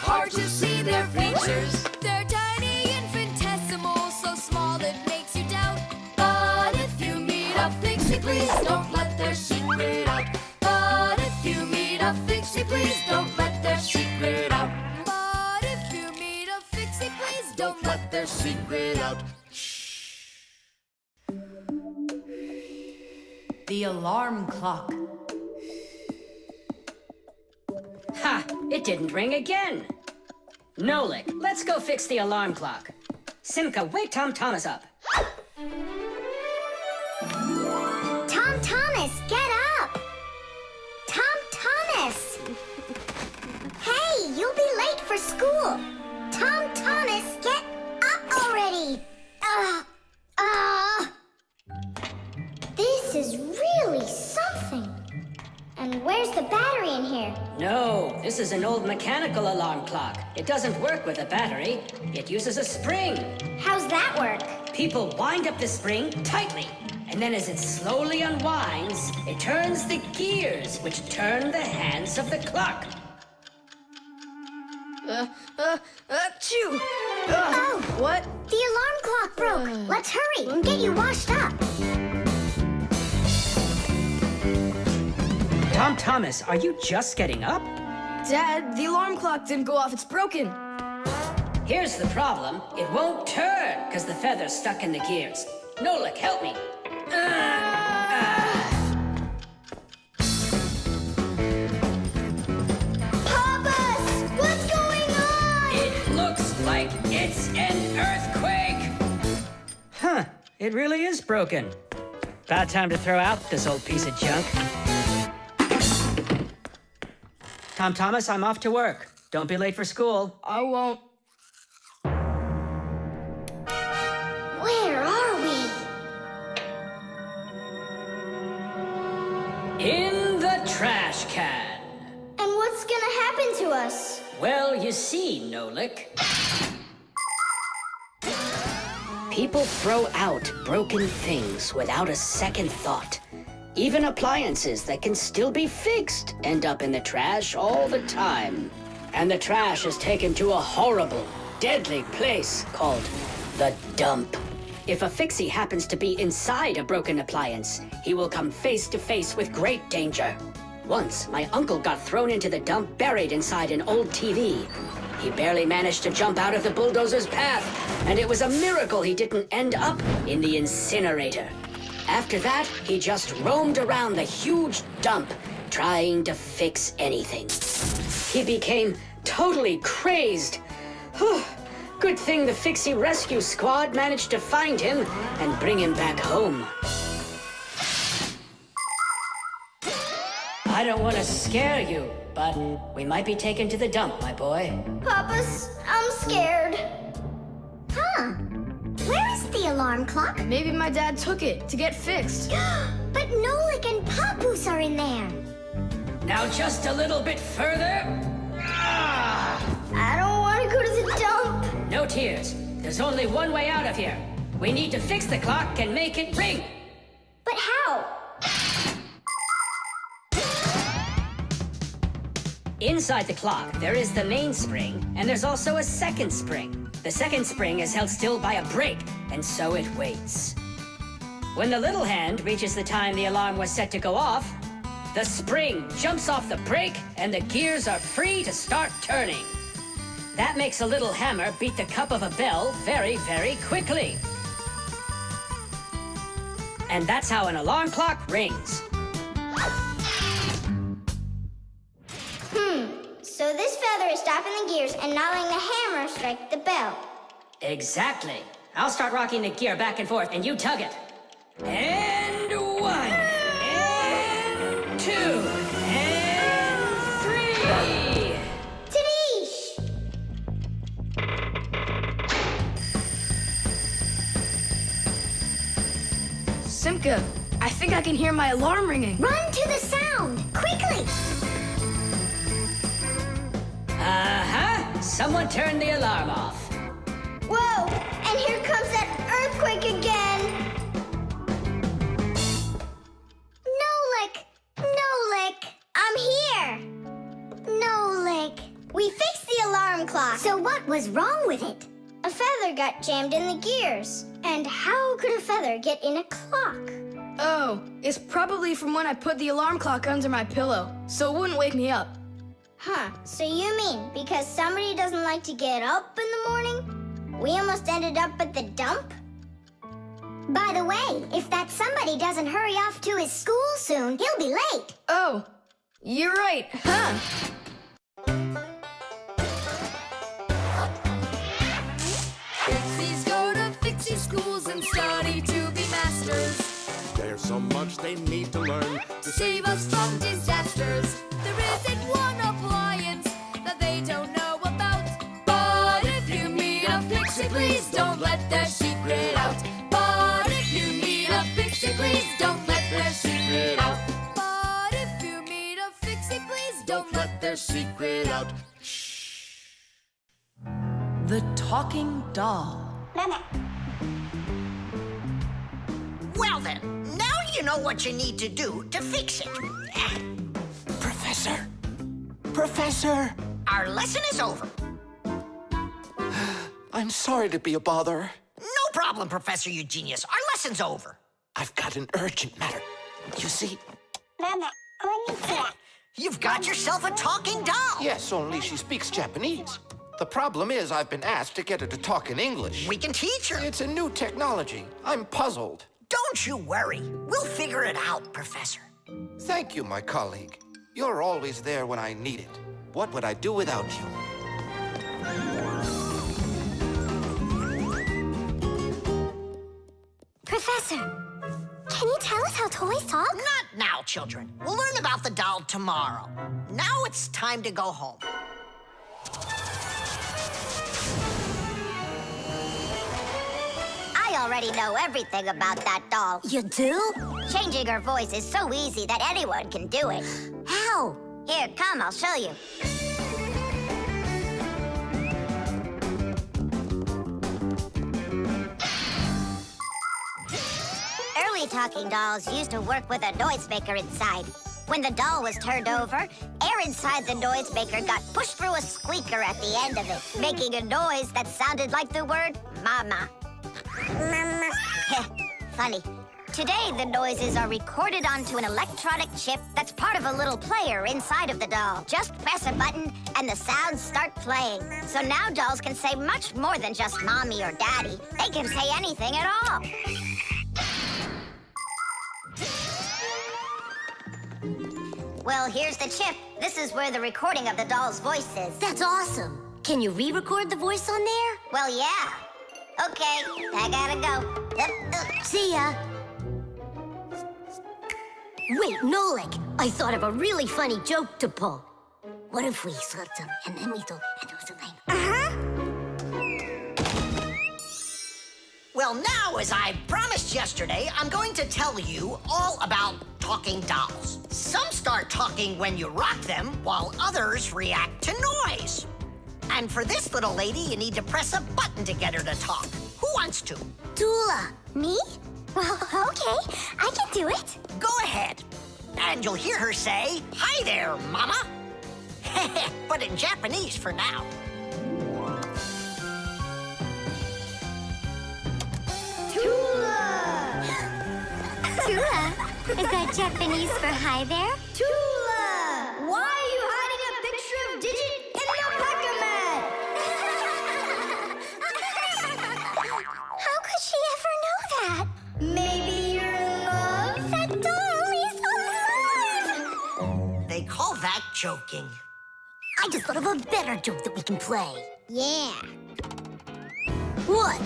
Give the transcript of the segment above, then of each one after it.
hard to see their features. They're tiny, infinitesimal, so small it makes you doubt. But if you meet a Fixie, please don't let their secret out. But if you meet a Fixie, please don't let their secret out. But if you meet a Fixie, please Don't let their secret out. The alarm clock. Ha! It didn't ring again. Nolik, let's go fix the alarm clock. Simka, wake Tom Thomas up. Tom Thomas, get up! Tom Thomas! Hey, you'll be late for school. Tom Thomas, get up already! This is really something. And where's the battery in here? No, this is an old mechanical alarm clock. It doesn't work with a battery. It uses a spring. How's that work? People wind up the spring tightly, and then as it slowly unwinds, it turns the gears, which turn the hands of the clock. Achoo! Oh, What? the alarm clock broke. Let's hurry and get you washed up. Tom Thomas, are you just getting up? Dad, the alarm clock didn't go off. It's broken. Here's the problem. It won't turn, because the feather's stuck in the gears. Nolik, help me. Papus, what's going on? It looks like it's an earthquake. Huh, it really is broken. About time to throw out this old piece of junk. Tom Thomas, I'm off to work. Don't be late for school. I won't. Where are we? In the trash can. And what's gonna happen to us? Well, you see, Nolik. People throw out broken things without a second thought. Even appliances that can still be fixed end up in the trash all the time. And the trash is taken to a horrible, deadly place called the dump. If a Fixie happens to be inside a broken appliance, he will come face to face with great danger. Once, my uncle got thrown into the dump buried inside an old TV. He barely managed to jump out of the bulldozer's path, and it was a miracle he didn't end up in the incinerator. After that, he just roamed around the huge dump, trying to fix anything. He became totally crazed. Whew. Good thing the Fixie rescue squad managed to find him and bring him back home. I don't want to scare you, but we might be taken to the dump, my boy. Papus, I'm scared. Huh. Where is the alarm clock? Maybe my dad took it to get fixed. But Nolik and Papus are in there. Now just a little bit further. I don't want to go to the dump. No tears. There's only one way out of here. We need to fix the clock and make it ring. But how? Inside the clock, there is the main spring, and there's also a second spring. The second spring is held still by a brake, and so it waits. When the little hand reaches the time the alarm was set to go off, the spring jumps off the brake, and the gears are free to start turning. That makes a little hammer beat the cup of a bell very, very quickly. And that's how an alarm clock rings. So this feather is stopping the gears and not letting the hammer strike the bell. Exactly. I'll start rocking the gear back and forth, and you tug it. And 1, and 2, and 3. Tadish! Simka, I think I can hear my alarm ringing. Run to the sound! Quickly! Uh-huh. Someone turn the alarm off. Whoa! And here comes that earthquake again! Nolik! Nolik! I'm here! Nolik! We fixed the alarm was wrong with it? A feather got jammed in the gears. And how could a feather get in a clock? Oh, it's probably from when I put the alarm clock under my pillow, so it wouldn't wake me up. Huh, so you mean because somebody doesn't like to get up in the morning? We almost ended up at the dump? By the way, if that somebody doesn't hurry off to his school soon, he'll be late. Oh, you're right, huh? Fixies go to Fixie schools and study to be masters. There's so much they need to learn To save us from disasters. There isn't one appliance that they don't know about. But if you meet a Fixie, please don't let their secret out. But if you meet a Fixie, please don't let their secret out. But if you meet a Fixie, please don't let their secret out. The talking doll. Well then, now you know what you need to do to fix it. Professor! Professor! Our lesson is over. I'm sorry to be a bother. No problem, Professor Eugenius. Our lesson's over. I've got an urgent matter. You see? You've got yourself a talking doll. Yes, only she speaks Japanese. The problem is I've been asked to get her to talk in English. We can teach her. It's a new technology. I'm puzzled. Don't you worry. We'll figure it out, Professor. Thank you, my colleague. You're always there when I need it. What would I do without you? Professor, can you tell us how toys talk? Not now, children. We'll learn about the doll tomorrow. Now it's time to go home. I already know everything about that doll. You do? Changing her voice is so easy that anyone can do it. How? Here, come, I'll show you. Early talking dolls used to work with a noisemaker inside. When the doll was turned over, air inside the noisemaker got pushed through a squeaker at the end of it, making a noise that sounded like the word mama. Mama. Funny. Today, the noises are recorded onto an electronic chip that's part of a little player inside of the doll. Just press a button and the sounds start playing. So now dolls can say much more than just mommy or daddy. They can say anything at all. Well, here's the chip. This is where the recording of the doll's voice is. That's awesome. Can you re-record the voice on there? Well, yeah. Okay, I gotta go. See ya. Wait, Nolik, I thought of a really funny joke to pull. What if we sort them and then we do something? Well, now, as I promised yesterday, I'm going to tell you all about talking dolls. Some start talking when you rock them, while others react to noise. And for this little lady, you need to press a button to get her to talk. Who wants to? Toola. Me? Well, okay, I can do it. Go ahead. And you'll hear her say, "Hi there, Mama." But in Japanese for now. Toola! Toola? Is that Japanese for hi there? Toola! Why are you hiding a picture of Digit in the packer mat? How could she ever know that? Maybe you're in love? That doll is alive! They call that joking. I just thought of a better joke that we can play. Yeah. What?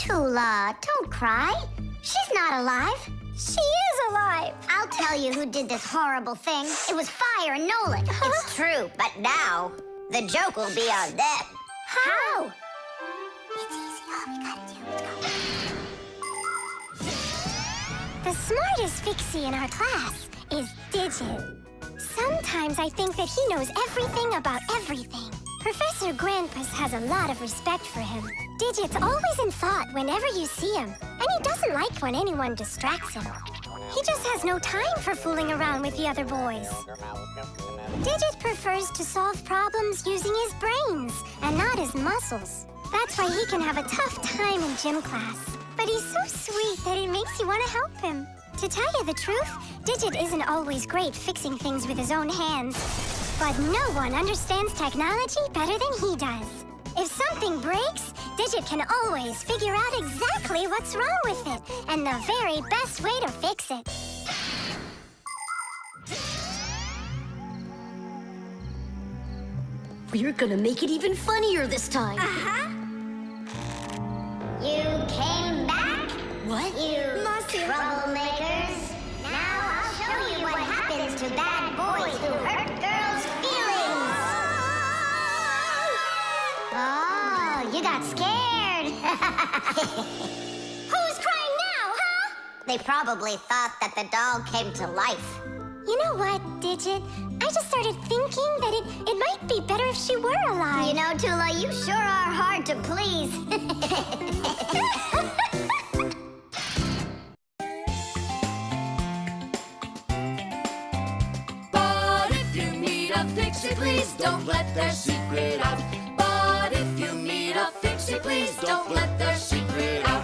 Toola, don't cry. She's not alive. She is alive. I'll tell you who did this horrible thing. It was Fire and Nolik. It's true, but now the joke will be on them. How? It's easy. All we gotta do is go. The smartest Fixie in our class is Digit. Sometimes I think that he knows everything about everything. Professor Grandpus has a lot of respect for him. Digit's always in thought whenever you see him, and he doesn't like when anyone distracts him. He just has no time for fooling around with the other boys. Digit prefers to solve problems using his brains and not his muscles. That's why he can have a tough time in gym class. But he's so sweet that it makes you want to help him. To tell you the truth, Digit isn't always great fixing things with his own hands. But no one understands technology better than he does. If something breaks, Digit can always figure out exactly what's wrong with it and the very best way to fix it. We're gonna make it even funnier this time. You came back? What? You troublemakers. Now I'll show you what happens to bad boys who hurt girls' feelings. Oh, you got scared. Who's crying now, huh? They probably thought that the doll came to life. You know what, Digit? I just started thinking that it might be better if she were alive. You know, Toola, you sure are hard to please. But if you meet a Fixie, please don't let their secret out. But if you meet a Fixie, please don't let their secret out.